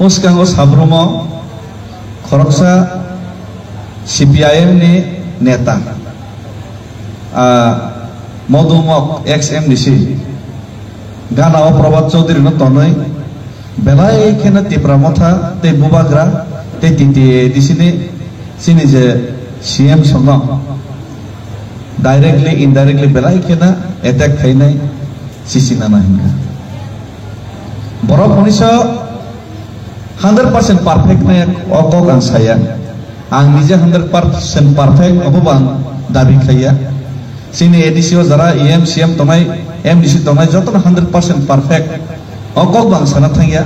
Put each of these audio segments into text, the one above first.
Uskango sabrumo khoroksa CPIM ni neta Modumok XMDC Gana o Prabhat Chaudhary no tonoi belai khena tipramotha te bubagra te titi disini sini je CM songo directly indirectly belai khena attack khainai sisina na hinga boro ponisho 100% perfect na okok ang saya ang nije 100% perfect obobang dabi khaya sini edisio jara EM CM tonai MDC tonai joto 100% perfect okok bang sana thangya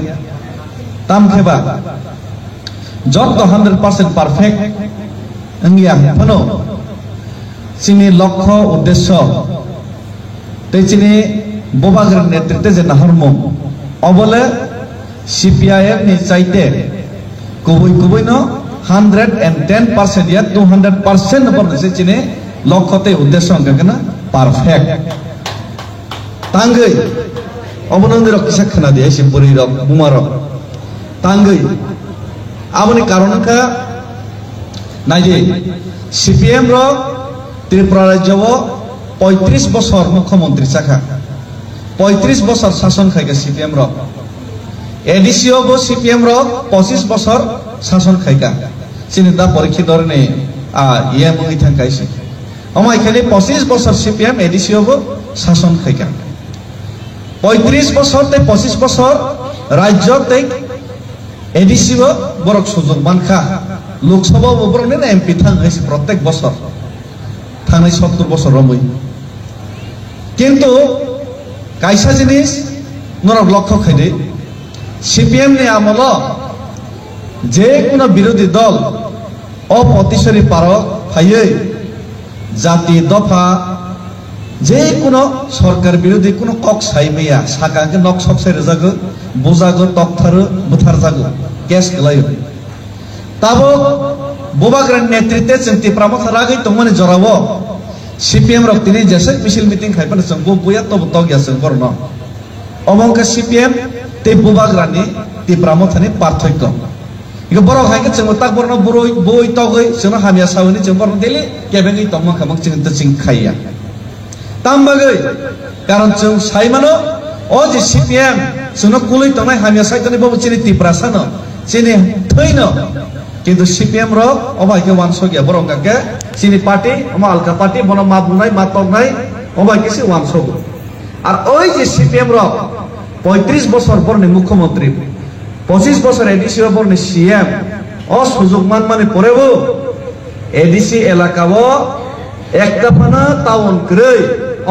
tam kheba joto 100% perfect angya phano sini লক্ষ্য উদ্দেশ্য তেচিনি বোবাগের নেতৃত্বে যে নাহরম অবলে CPIM ni চাইতে কবই ন 110% ya 200% উপর দেশে চিনে লক্ষ্যতে উদ্দেশ্য অঙ্কনা পারফেক্ট তাঙ্গই অবনন্দের কিসা খানা দিয়ে সিম্পরি রক বুমার তাঙ্গই আপনি কারণকা নাই যে CPM রক ত্রিপুরা রাজ্য 35 বছর মুখ্যমন্ত্রী চাকা 35 বছর শাসন খাইকা CPM রক এডিসিও বো CPM রক 25 বছর শাসন খাইকা চিনিতা পরীক্ষিত ধরনে ইয়ে মুই থাকাইছে আমার এখানে 25 বছর CPM এডিসিও বো শাসন খাইকা 35 বছর তে 25 বছর রাজ্য তে এডিসিও বরক সুযোগ মানখা লোকসভা বরনে এমপি থাকাইছে প্রত্যেক বছর থানাই 70 বছর রমই কিন্তু কাইসা জিনিস নরক লক্ষ্য খাইদে CPM নে আমল যে কোনো বিরোধী দল অপ্রতিশোধী পার ফাইয়ে জাতি দফা যে কোনো সরকার বিরোধী কোনো কক সাইমেয়া সাকাকে নক সকসে রেজাগো বোজাগো তকথারো বুথার জাগো কেস গলাইও তাবো বোবাগ্রান নেতৃত্বে চিন্তি প্রামথা রাগৈ তমনে জরাবো CPM রক তিনি জেসে মিছিল মিটিং খাইপান সং বো বয়া তব তগিয়া সং করন অমংকা CPM তে বোবাগ্রানি তে প্রামথানি পার্থক্য ইগো বড় হাইকে চং তাক বরন বরই বই তগৈ সং হামিয়া সাউনি চং বরন দেলি কেবেঙ্গি তম খামক চিং তে চিং খাইয়া তামবাগৈ কারণ চং সাইমানো ও যে CPM সং কুলই তনাই হামিয়া সাইতনি বব চিনি তিপ্রাসানো চিনি থইনো কিন্তু CPM রক অবাইকে ওয়ানসগিয়া বরংকাকে চিনি পার্টি আমা আলকা পার্টি বন মা বুনাই মা তগনাই অবাইকে সে ওয়ানসগ আর ওই যে CPM রক 35 বছর পরনে মুখ্যমন্ত্রী 25 বছর এডিসি পরনে CM ও সুযোগ মানে পরেব এডিসি এলাকাও একটা ফানা টাউন ক্রয়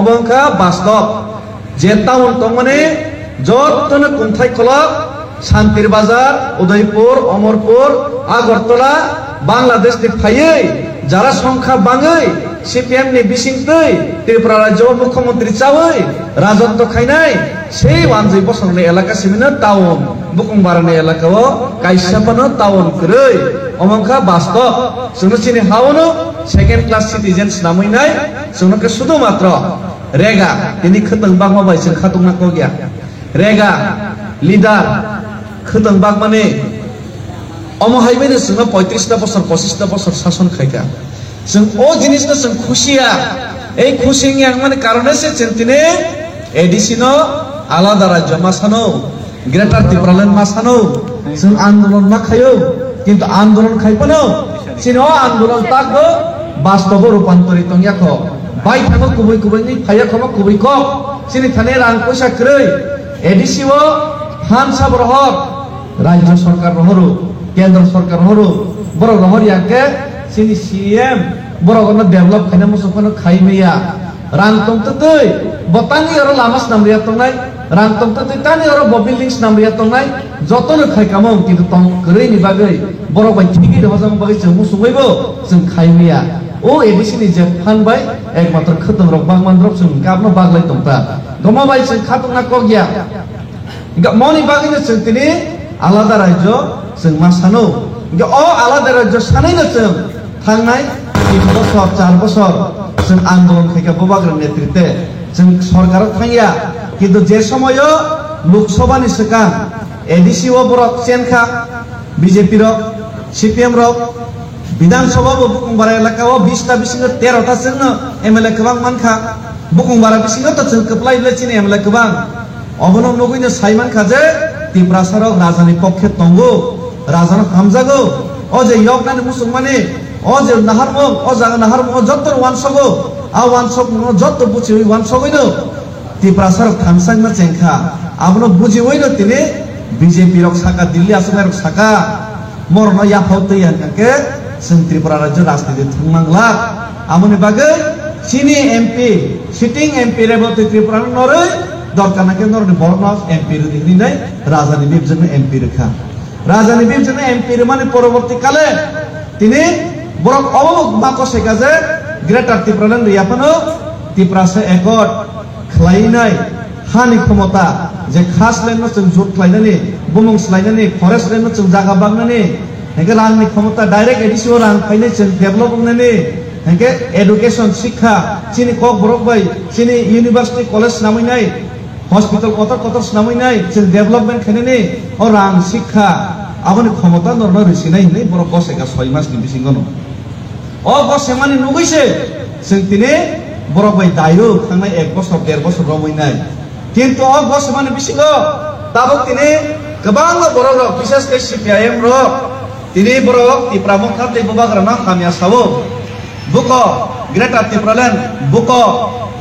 অবংকা বাস্তব যে টাউন তো মানে যতনে কুন্থাই খলক শান্তির বাজার উদয়পুর অমরপুর আগরতলা বাংলাদেশ তে ফাইয়ে যারা সংখ্যা বাঙৈ CPM নি বিসিংতৈ ত্রিপুরা রাজ্য মুখ্যমন্ত্রী চাওই রাজত্ব খাইনাই সেই 1 বছরনি এলাকা সিমিনা টাউন বুকুংবারনি এলাকাও কাইসাপানো টাউন ক্রয় অমংখা বাস্তব শুনছিনি হাওনো সেকেন্ড ক্লাস সিটিজেন্স নামইনাই শুনকে শুধুমাত্র রেগা তিনি খতং বাংমা বাইছে খাতুংনা কগিয়া রেগা লিডার খতং বাগ মানে অমহাইবেনে শুন 35টা বছর 25টা বছর শাসন খাইকা जों ओ जिनिस न जों खुशिया এই খুশিং মানে কারণে সে চিন্তিনে এডিসিনো আলাদা রাজ্য মাসানো গ্রেটার ত্রিপুরাল্যান্ড মাসানো जों আন্দোলন না খায়ো কিন্তু আন্দোলন খাইপানো সিনো আন্দোলন তাকো বাস্তব রূপান্তরিত ইয়াকো বাই থাকো কুবই কুবই নি ফায়া খমা কুবই ক সিনি থানে রাং পয়সা ক্রয় এডিসিও ফান সাব রহর রাজ্য সরকার রহরু কেন্দ্র সরকার রহরু বড় রহরিয়াকে sini CM borogona develop khana musukono khaimeya rantong tetei botani oro lamas namriya tongnai rantong tetei tani oro buildings namriya tongnai jotono khai kamong kintu tong krei ni bagai borok bai thigi hojam bagai jeng musukoibo jeng khaimeya o edisini je phan bai ekmatro khatong rok bangman rok jeng kabno baglai tongta goma bai jeng khatong na kogya ga moni bagai na jeng tini alada rajyo jeng masano ga o alada rajyo sanai na jeng থাংনাই 3 বছর 4 বছর जों আন্দোলন থেকে বোবাগ্রান নেতৃত্বে जों সরকার Thaiya কিন্তু যে সময়ও লোকসভানি সিকান এডিসি ও বরক চেনখা বিজেপি রক সিপিএম রক বিধানসভা বুকুংবারা এলাকা ও 20টা বিসিঙ্গ 13টা जोंनो एमएलए गोबां मानखा बुकुंबारा बिसिङाव तो जों खोप्लायले चिनि एमएलए गोबां अबनो नगैनो साइमानखा जे तिप्रासाराव राजानि पक्षे दंगो राजानो हामजागो अ जे यगनानि मुसलमानि अ जे नाहारमो अ जागा नाहारमो जत्तो वानसगो आ वानसग जत्तो बुझि वानसगैनो तिप्रासाराव थांसांनो जेंखा आबनो बुझिवैनो तिनि बीजेपी रक साका दिल्ली आसाम रक साका मरनो याफावतै हानके जों त्रिपुरा राज्य राजनीति थांनांला आमनि बागै चिनी एमपी सिटिंग एमपी रेबती त्रिपुरा नरै दरकार नाके नरनि बरनस एमपी रे दिनै राजानि बिबजन एमपी रेखा राजानि बिबजन एमपी रे माने परवर्ती काले तिनि बरक अबक माको सेकाजे ग्रेटर त्रिपुरा रियाफानो त्रिपुरासे एकट खलायनाय हानि क्षमता जे खास लेनो जों जुट खलायनानै बुमुं स्लायनानै फरेस्ट लेनो जों जागा बांनानै हेके रांनि क्षमता डाइरेक्ट एडिसिओ रां फायनाय जों डेभलप होनानै हेके एडुकेशन शिक्षा चिनि कक बरक बाय चिनि यूनिवर्सिटी कलेज नामैनाय हॉस्पिटल कतर नामैनाय जों डेभलपमेंट खायनानै अ रां शिक्षा आबनि क्षमता नरनो रिसिनाय नै बरक गसेका 6 मासनि बिसिंगनो अ गसे माने नुगैसे जों तिने बरक बाय दायो थांनाय 1 बोसोर 1.5 बोसोर रमैनाय किन्तु अ गसे माने बिसिंगो दाबो तिने गोबां बरक विशेष के सीपीआईएम रक तिने बरक तिप्रामो खाते बबाग्राना खामिया सावो बुको ग्रेटर त्रिपुरालेण्ड बुको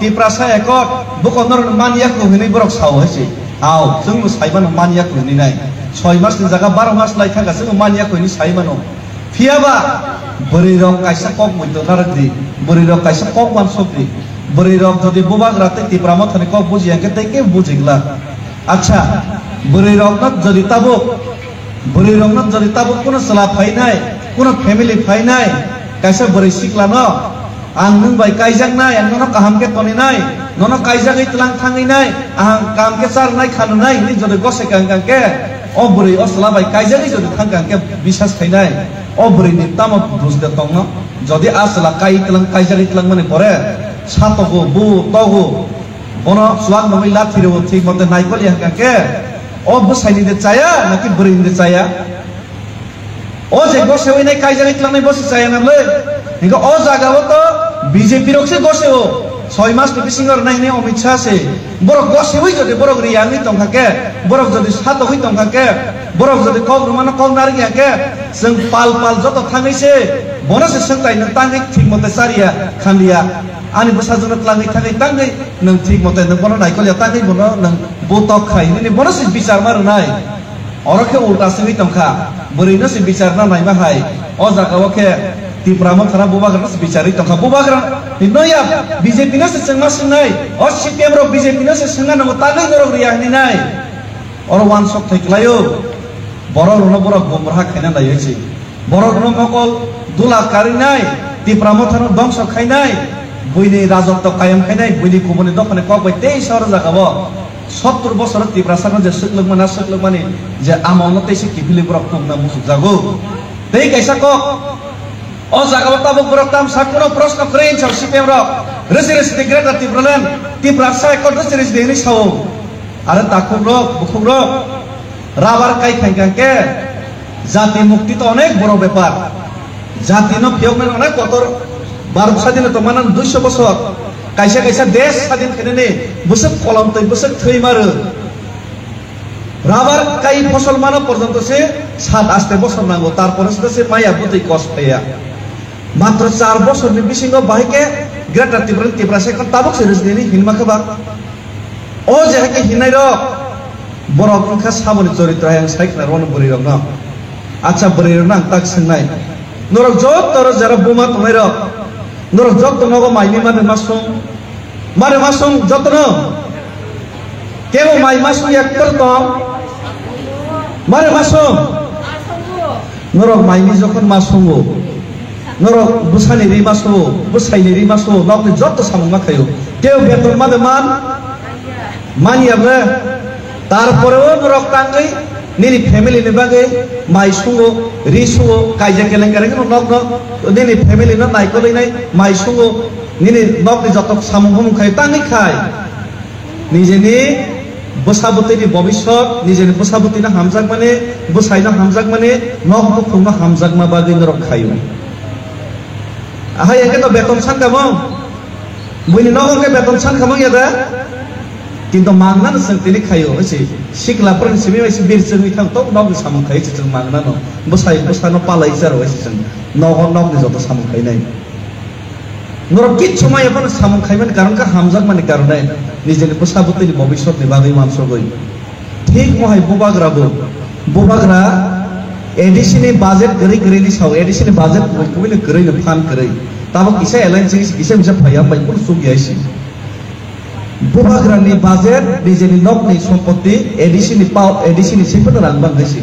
तिप्रासा एकट बुको नर मानियाखौ होनै बरक सावो हसे आव जों साइबान मानियाखौ होनैनाय 6 मासनि जागा 12 मास लायथागा जों मानियाखौ होनै साइबानो फियाबा बोरै रक कायसा कक मयतो नारग्रि बोरै रक कायसा कक मानसोग्रि बोरै रक जदि बबाग्राते तिप्रामो थाने कक बुजियाके तैके बुजिगला अच्छा बोरै रक न जदि ताबो बोरै रक न जदि ताबो कोनो सला फायनाय कोनो फैमिली फायनाय कैसे बोरै सिक्लानो आं नों बाय कायजांनाय आं नोंनो काहामके तनिनाय नोंनो कायजागै तलां थाङैनाय आं कामके चारनाय खानुनाय नि जदि गसे कांके अ बोरै असला बाय कायजागै जदि थांकांके बिसास खायनाय अ बोरै नि ताम दुसदे तंनो जदि आसला काय तलां कायजागै तलां माने परे सातगो बु तगो बनो सुवाग नमै लाथिरो ठीक मते नायकलि हांकांके अ बसायनि दे चाया नाकि बोरै नि चाया ओ जे गसे होइनाय कायजागै तलांनाय बसे चाया नालै हिंगा ओ जागाव तो बीजेपी रकसे गसे हो 6 मास बिसिंगर नायने अमित शाह से बरक गसे होइ जदि बरक रियानि तंखाके बरक जदि सातो होइ तंखाके बरक जदि कग रुमानो कग नारगियाके जों पाल जत थाङैसे बनसे संतायनो ताङै ठीक मते सारिया खान्दिया आनि बसाजोंनो तलाङै ताङै नों ठीक मते नों बनो नायकलिया ताङै बनो नों बोतक खायनि बनसे बिचार मारनाय अरखे उल्टा सङै तंखा बोरैनो से बिचार ना नायमा हाय अ जागावके तिप्रामो थारा बबाग्रा से बिचारि तंखा बबाग्रा नया बीजेपी न से संगा संनाय और सीपीएम रो बीजेपी न से संगा नंगो तागै नरक रिया हनिनाय और वान सक थैक्लायो बरल न बरक गुमराह खायना लायैसै बरक न मकल दुला कारिनाय तिप्रामो थारा दंस खायनाय बयनि राजत्व कायम खायनाय बयनि गुबुननि दखने कक बाय 23 सर जागाबो 70 बছর तिप्रासार जे सकलगमाने जे आमावनो तैसे किफिलि बरक तंना मुसुक जागो तै कैसा कक अ जागाव ताबो बरक ताम साकुनो प्रश्न करेन छ सीपीएम रक रेसिरेस ग्रेटर त्रिपुरालेण्ड तिप्रासा एक रेसिरेस देनि सावो आरो ताकुर रक बुखुर रक राबार काई खायकांके जाति मुक्ति तो अनेक बड़ ব্যাপার जाति न फियगमेन अनेक कतर भारत स्वाधीन तो मानन 200 বছর कैसा कैसा देश स्वाधीन खाने बसक कलम तै बसक थै मारो राबार काई फसल मानो पर्यंत से 7-8 বছর नांगो तारपरे से माया बुतै कस फैया मात्र 4 বছরनि बिसिङाव बाहायके ग्रेटर त्रिपुरा से ताबक से रिजनि हिनमाखबा ओ जेहाके हिनाय र बरक खा साबनि चरित्र आं साइखना रन बोरै रक न अच्छा बोरै रक आं ताक सोंनाय नरक जत तर जरा बुमा तनाय र नरक जत नगो माइनि माने मासुं जतन केवो माइ मासुं एकतर तो मारे मासुं नरक माइनि जखन मासुंगो नरक बुसानि रि मासु बुसाइनि रि मासु नकनि जत सामुं माखायो केव बेतन मादे मान मानियाबे तारपरेबो नरक ताङै निनि फैमिली नि बागै माइ सुंगो रि सुंगो कायजा केलेंगारेंगो नक निनि फैमिली न नायकलैनाय माइ सुंगो निनि नकनि जत सामुं हमखाय ताङै खाय निजेनि বসাবতীনি ভবিষ্যৎ নিজের বসাবতীনা হামজাক মানে বসাইনা হামজাক মানে নখ খুঁনো হামজাক মা বাগি নরক খাইও আহাই একে তো বেতন সান কামো বইনি নগকে বেতন সান কামো ইয়াদা কিন্তু মাগনানো जों তিনি খাইও হইছে সিকলাফोरनि सिमि হইছে बिरजोंनि थांतो नग सामु खाइছে जों मागनानो बसानो पालाइ जार हइছে जों नगनि যত सामु खाइनाय नरक कित समय अपन सामु खाइमन कारण का हामजाक माने कारणे निजेनि बसाबतीनि भविष्यतनि बागै मानसगै ठीक महाय बुबाग्रा एडिशननि बाजेट गरै साव एडिशननि बाजेट बयखौबो गरैनो फान गरै ताबो किसा एलायन्स किसा बिसा फैया बायखौ सुगियासि बुबाग्रानि बाजेट निजेनि नगनि सम्पत्ति एडिशननि सेफोर रां बांगायसि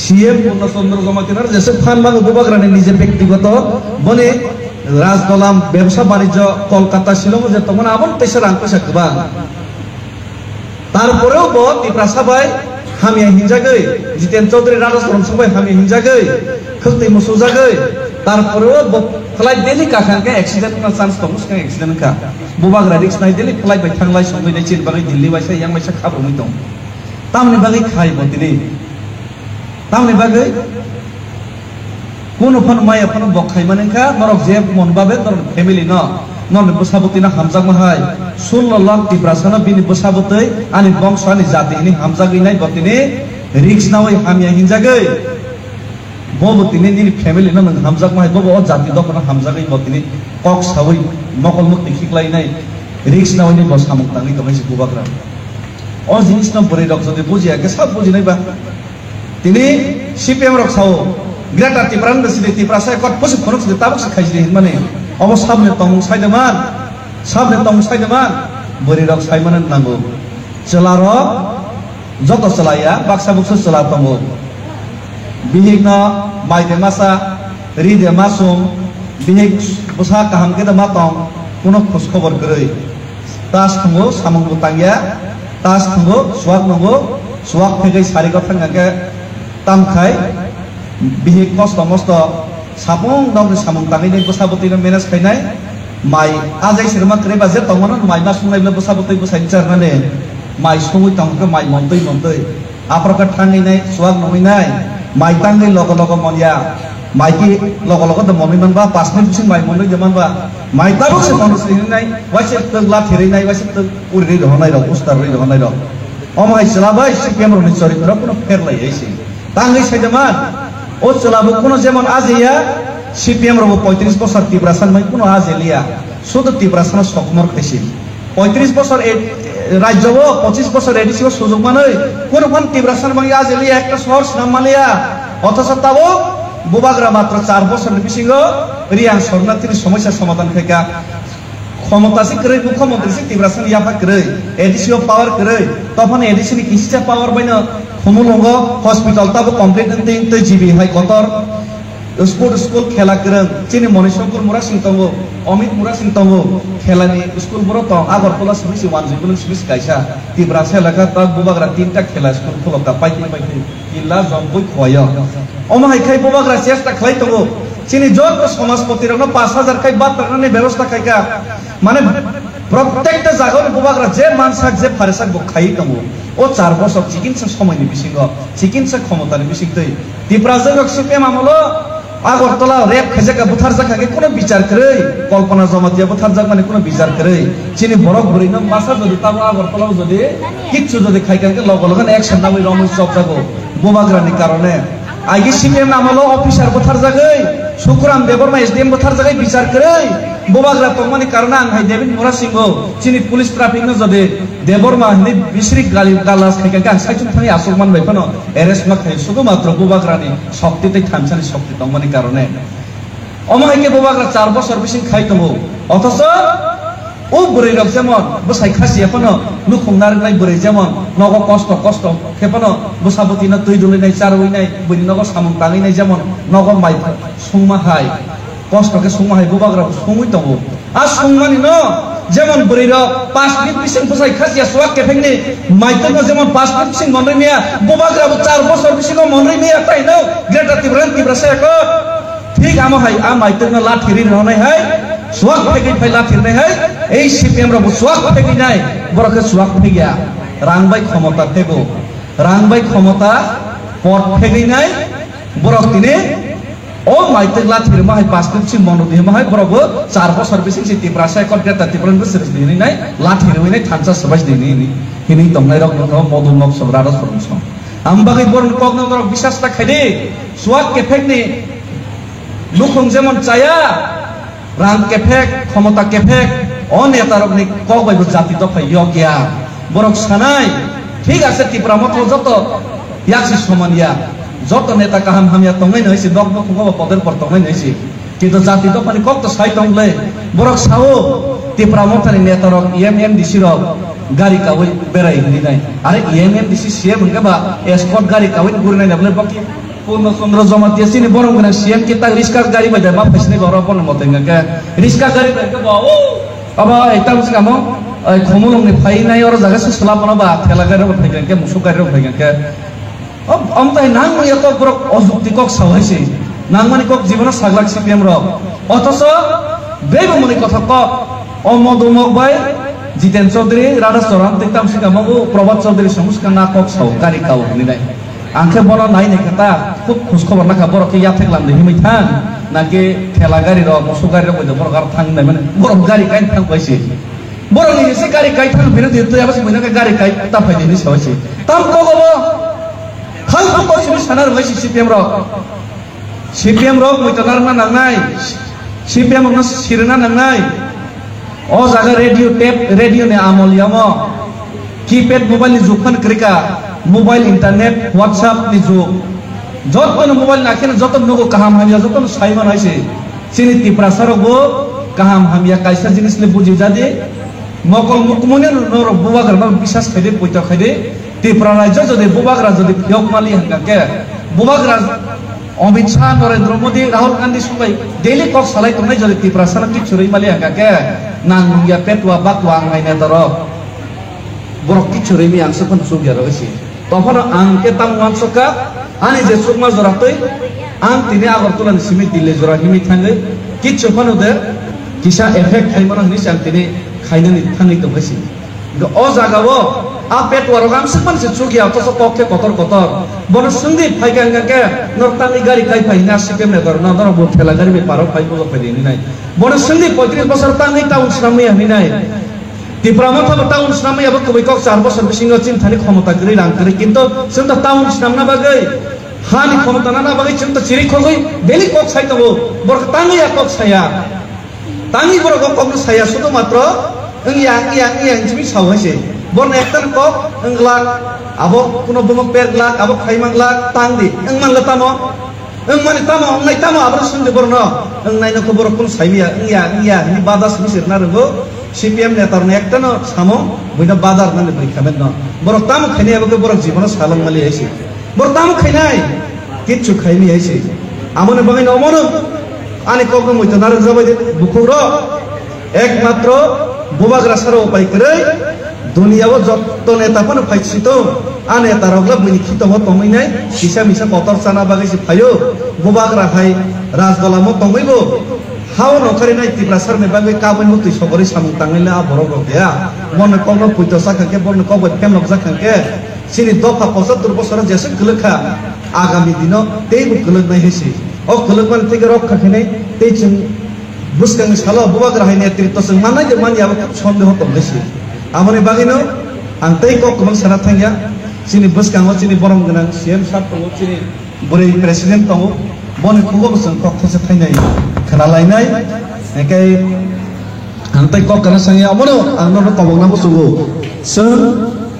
सीएम पूर्ण चंद्र जमातीनार जेसे फान बांगो बुबाग्रानि निजे व्यक्तिगत बने राजदलाम व्यवसा बाणिज्य कलकाता शिलं जे तमन आबन तेसे रां पैसा गोबां तारपरेও ब तिप्रासाबाय हामिया हिंजागै जितेन चौधरी राजस्थान सबाय हामिया हिंजागै खलतै मोसौजागै तारपरेও ब फ्लाइट डेली काखांके एक्सीडेंट का चांस दं उसका एक्सीडेंट का बुबाग्रा रिक्स नाय डेली फ्लाइट बाय थांलाय संगैनाय चिन बागै दिल्ली बायसा यां बायसा खाबुमै दं तामनि बागै खाय ब दिनै तामनि बागै কোনো ফন মাই আপন বখাই মানেকা নরক যে মনবাবে নরক ফ্যামিলি ন নন বসাবতীনা হামজাক মাহাই 16 লাখ তিপ্রাসানা বিনি বসাবতৈ আনি বংশ আনি জাতিনি হামজাগৈ নাই গতিনি রিক্স নাওই হামিয়া হিনজাগৈ ববতিনি নিনি ফ্যামিলি ন নং হামজাক মাহাই বব অ জাতি দখনা হামজাগৈ গতিনি কক সাवै মকল মুখ দেখিকলাই নাই রিক্স নাওই নি বসামুক তাঙ্গি তমাইছে বুবাগ্রা অ জিনিস ন বরে রক যদি বুঝিয়াকে সব বুঝিনাই বা তিনি CPM rock Sao Greta Tipran beside Tiprasa kot posip konok side tabuk sekhaji mane obo sabne tong saideman bori rok saimanan nango celaro joto celaya baksa buksa cela tongo bihigna maide masa ride masum bihig busa kaham keda matong kuno khos khobor gerei tas thongo samung butangya tas thongo suak fegai sari ko thangake tamkhai बिहे कष्ट मस्त सापं दावनि सामं तांगैनाय बसाबतीना manage खायनाय माइ आजाय सिरमा करे बाजे तंगन माइ मा संनायब्ला बसाबतै बसायनि चारनाने माइ सङै तंगखौ माइ मन्तै आप्रका थांगैनाय सुवाग नमैनाय माइ तांगै लग मनिया Mikey लग द मनिमनबा 5 मिनिट सिं माइ मनै जमानबा माइ ताबो से मनस लिनाय वाइसे तगला थेरैनाय वाइसे तग उरै रहनाय र उस्तार रै रहनाय र अमाय सलाबाय सिपिएम रनि चरित्र कोनो फेरलाय हैसि तांगै साइदमान ओ चलाबो कोनो जेमन आजिया सीपीएम रबो 35 বছর तिप्रासान मै कोनो आजेलिया शुद्ध तिप्रासान सकमर खाइसि 35 বছর राज्यबो 25 বছর एडिसिओ सुजुग मानै कोनो फन तिप्रासान मै आजेलिया एकटा शहर नाम मालिया अथच ताबो बुबाग्रा मात्र 4 বছরनि बिसिङो रियां शरणार्थीनि समस्या समाधान खायका क्षमतासि करे मुख्यमंत्री से तिप्रासान याफा करे एडिसिओ पावर करे तफन एडिसिनि किसिया पावर बायनो हमलंग हॉस्पिटल ताबो कमप्लीट नथिं तै जीबी हाई कतर स्कूल खेला करं चिनि मनीशंकर मुरा सिंह तंगो अमित मुरा सिंह तंगो खेलानि स्कूल बरो त आगरतला सिबिसि वानजिबुल सिबिस गायसा तिब्रासा एलाका ता बुबाग्रा 3टा खेला स्कूल खलका पाइति इल्ला जम्बुइ खय अमाहाय खाय बुबाग्रा चेष्टा खाय तंगो चिनि जत समाजपति रनो 5000 खाय बात करनानि व्यवस्था खायका माने प्रत्येकटा जागायाव बुबाग्रा जे मानसाक जे फारेसाक बखाय तंगो ओ 4 বছর চিকিৎসা সময়নি বিসিঙ্গ চিকিৎসা ক্ষমতাनि বিসিংতै तिप्राजोग सीपीएम আমলো আগরতলা রেপ খাজাকা বুথার জাকাকে কোনো বিচার করে কল্পনা জমাতিয়া বুথার জাক মানে কোনো বিচার করে চিনি বড় ঘুরি না মাসা যদি তাও আগরতলাও যদি কিচ্ছু যদি খাইকাকে লগন অ্যাকশন নামই রমেশ চপ যাবো বুবাগ্রানি কারণে আগে सीपीएम আমলো অফিসার বুথার জাগায় শুক্রাম দেববর্মা এসডিএম বুথার জাগায় বিচার করে बुबाग्रा तंगमानि कारणे आं हाय देबिन मुरा सिंह चिनि पुलिस ट्राफिक न जदे देबरमा हिनि बिश्री गालास खायका आं साइचुन थांनि आसलमान बायफानो एरेस्ट मा खाय सुदु मात्र बुबाग्रानि शक्तितै थानसानि शक्ति तंगमानि कारणे अमायके बुबाग्रा 4 বছর बिसिं खाय तंगो अथच ओ बुरै रक जेमन बसाय खासियाफानो लुखंनार नाय बुरै जेमन नग कष्ट खेफानो बसाबती न तै दुलैनाय चारवैनाय बैनि नग सामं ताङैनाय जेमन नग माइ सुंमा हाय कष्ट के संमाहाय बुबाग्रा संगै दङ आ संमानि न जेमन बुरै रक 5 मिनिट बिसिं बसाय खासिया सुवाक केफेंनि माइतन जेमन 5 मिनिट बिसिं मनरैनिया बुबाग्रा 4 বছর बिसिं मनरैनिया ताइनो ग्रेटा तिब्रासा को ठीक आमाहाय आ माइतन लाथिरि रहनाय हाय सुवाक फेगै फाय लाथिरनाय हाय ए सीपीएम रबो सुवाक फेगैनाय बरके सुवाक फेगिया রাংবাই ক্ষমতা থেবো রাংবাই ক্ষমতা পথ ফেগিনাই বরক তিনি ও মাইতে লাথির মাহাই 5 দিন মনো দিয়ে মাহাই বরবো 4 বছর বেশি সিটি প্রাসায় কর্গেতা তিপ্রান বছর দিনি নাই লাথির হইনাই থানসা সবাই দিনি হিনি তংনাই রক মদুমক সবরার সরংস আমবাগै বরন কগ্নর বিশ্বাসটা খাইদে সুয়াক কেফেকনি লুখুং যেমন চায়া রাং কেফেক ক্ষমতা কেফেক ও নেতারকনি কগবাইবো জাতি দফাই ইয়গিয়া বরক সানাই ঠিক আছে ত্রিপুরা মতো যত ইয়াকসি সমানিয়া যত নেতা কাহাম হামিয়া তংনাই নইছে দক দক গব পদের পর তংনাই নইছে কিন্তু জাতি দফানি কত সাই তংলে বরক সাও ত্রিপুরা মতানি নেতারক এমএমডিসি রক গাড়ি কাউই বেড়াই হিনি নাই আরে এমএমডিসি সিএম গবা এসকট গাড়ি কাউই গুরি নাই বলে বাকি পূর্ণচন্দ্র জমা দিয়েছি নি বরং না সিএম কি তা রিস্কা গাড়ি বাজে মা ফেসনি গর পন মতে গে রিস্কা গাড়ি বাজে বা ও আবা এটা বুঝ কাম খমুলংনি ফাই নাই আর জায়গা সুসলা বানাবা ঠেলা গাড়ি ফাইগেন কে মুসু গাড়ি ফাইগেন কে আমতাই নাং এত বড় অযুক্তি কক সাহাইছে নাং মানে কক জীবন সাগলাক সিপিএম র অথচ বেব মনি কথা ক অমদমক ভাই জিতেন চৌধুরী রাধা চরণ দেখতাম সিকামগু প্রভাত চৌধুরী সংস্কার না কক সাও গাড়ি কাউ হিনি নাই आंखे बनो नाई ने कता खूब खुश खबर नाखा बरो के याथे लाम देहि मैथान नाके ठेला गाड़ी रो मोसो गाड़ी रो बरो गार थांग नाय माने बरो गाड़ी काइन थांग बायसे बरो नि से गाड़ी काइ थांग बिनो दितो याबस मैना के गाड़ी काइ ता फाइ दिनि सावसे ताम को गबो खाल को सिबि सानार बायसे सीपीएम रो मैतनार ना नांनाय सीपीएम नो सिरना नांनाय ओ जागा रेडियो टेप रेडियो ने आमलियामो कीपैड मोबाइल नि जुखन क्रिका मोबाइल इंटरनेट व्हाट्सएप नि जुग जतन मोबाइल नाखिन जतन नगो काहाम हामिया जतन साइमन आइसे सिनि तिप्रा सरगो काहाम हामिया काइसा जिनिसले बुझि जादे मकल मुकमने नर बुबाग्रा न विश्वास खाइदे पयता खाइदे तिप्रा राज्य जदि बुबाग्रा जदि फियक माली हंगा के बुबाग्रा अमित शाह नरेंद्र मोदी राहुल गांधी सबाई डेली कक सालाय तंनाय जदि तिप्रा साना टिचुरै माली हंगा के नांगुया पेटवा बाकवा आंगायना दर बरक टिचुरै मी आंसो फन सुगिया रइसे तखन आंके ताम वानसका आनि जे सुकमा जरातै आं तिने आगरतला सिमि दिल्ली जरा हिमि थाङै किछु फनोदे किसा एफेक्ट खाइमन नि सां तिने खाइनानि थाङै दंगासि अ जागावो आ पेट वरो गामसे मानसे सुगिया तस पक्के कतर कतर बन सुंदि फाइगांगा के नरतानि गाड़ी काइ फाइना सिकेम ने दर नदर बो ठेला गाड़ी बे पारो फाइबो फाइदिनि नाय बन सुंदि 35 बছর ताङै टाउन सामि हनि नाय त्रिपुरा मथा टाउन सामि अब कबै कक 4 বছর बिसिङो चिन थानि क्षमता गरै रांगरै किन्तु जों त टाउन सामना बागै हानि क्षमता ना बागै जों त चिरि खगै बेलि कक साइतबो बर ताङै या कक साया ताङै बर कक साया सुदु मात्र ओंया जिमि सावहायसे बर एकतन कक ओंगला आबो कुनो बमक पेर लाख आबो खाइमांगला तांदि ओं मान लतामो ओं माने तामो ओं नाय तामो आबो सुन्दे बर न ओं नायनो खबर कुन साइमिया ओंया नि बादास मिसिरना रंगो सीपीएम नेतार ने एकटन सामो बयना बाजार नाने बरिखामेन न बर ताम खाइनाय आबो बर जीवन सालम माली आइसे बर ताम खाइनाय किच्छु खाइनि आइसे आमने बगै नमनो आनि कक मैतनार जाबाय बुखुर एकमात्र बुबाग्रा सारो उपाय करै दुनियाव जत्त नेताफोर फाइसितो आ नेतारगला बनि खितो हो तमैनाय किसा मिसा कतर साना बागैसे फायो बुबाग्रा हाय राजदलामो तंगैबो हाव नखरिनाय त्रिपुरा सरने बागै काबन मुक्ति सगरै सामु तांगैला आ बरग गया मन कक पुइतो साखके बन कक फेमलक जाखके सिनि दफा 75 বছর जेसे गलखा आगामी दिनो तेबो गलखनाय हेसि ओ गलखमान तेगे रखा खने ते जों बुसकां साला बुबाग्रा हाय नेतृत्व जों मानाय जे मानियाबो सन्देह तंगैसि आमने बागैनो आं तै कक गोबां साना थांया सिनि बुसकांव सिनि बरम गोनां सीएम साब दङ सिनि बुरै प्रेसिडेन्ट दङ बन खुगो जों ककसे थाइनाय खोनालायनाय एकाय आं तै कक kana sangya amono आं न कबंगना बुसुगो जों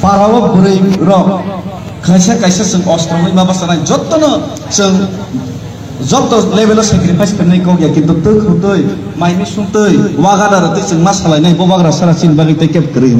पाराव बुरै र खायसा खायसा जों अस्त्रमै माबा सानाय जत्तनो जों जत्त लेभेल सेक्रिफाइस करनाय को गया किन्तु तै खुतै माइनि सुतै वागादार तै जों मा सालायनाय बबाग्रा सारा सिन बागै तै केप करै